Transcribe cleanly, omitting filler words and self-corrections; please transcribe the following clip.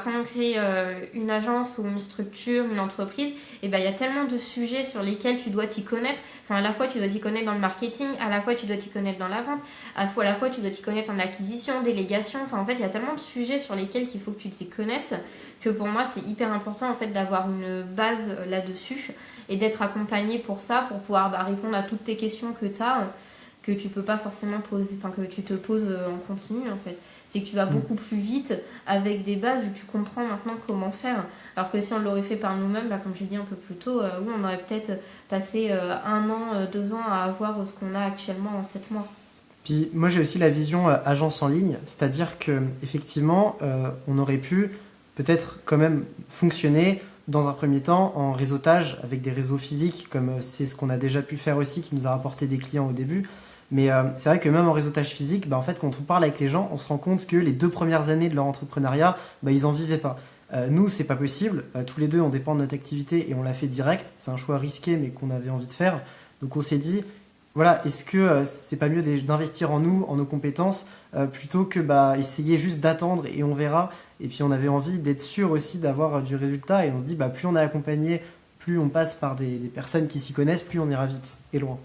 Quand on crée une agence ou une structure, une entreprise, et ben, il y a tellement de sujets sur lesquels tu dois t'y connaître. Enfin, à la fois, tu dois t'y connaître dans le marketing, à la fois, tu dois t'y connaître dans la vente, à la fois, tu dois t'y connaître en acquisition, délégation. Enfin, en fait, il y a tellement de sujets sur lesquels il faut que tu t'y connaisses que pour moi, c'est hyper important en fait, d'avoir une base là-dessus et d'être accompagné pour ça, pour pouvoir répondre à toutes tes questions que tu as, que tu peux pas forcément poser, enfin, que tu te poses en continu en fait. C'est que tu vas beaucoup plus vite avec des bases où tu comprends maintenant comment faire. Alors que si on l'aurait fait par nous-mêmes, comme j'ai dit un peu plus tôt, oui, on aurait peut-être passé 1 an, 2 ans à avoir ce qu'on a actuellement en 7 mois. Puis moi j'ai aussi la vision agence en ligne, c'est-à-dire que effectivement on aurait pu peut-être quand même fonctionner dans un premier temps en réseautage avec des réseaux physiques, comme c'est ce qu'on a déjà pu faire aussi, qui nous a rapporté des clients au début. Mais c'est vrai que même en réseautage physique, en fait, quand on parle avec les gens, on se rend compte que les 2 premières années de leur entrepreneuriat, ils en vivaient pas. Nous, c'est pas possible. Tous les deux, on dépend de notre activité et on l'a fait direct. C'est un choix risqué, mais qu'on avait envie de faire. Donc on s'est dit, voilà, est-ce que c'est pas mieux d'investir en nous, en nos compétences, plutôt que essayer juste d'attendre et on verra. Et puis on avait envie d'être sûr aussi d'avoir du résultat et on se dit plus on est accompagné, plus on passe par des personnes qui s'y connaissent, plus on ira vite et loin.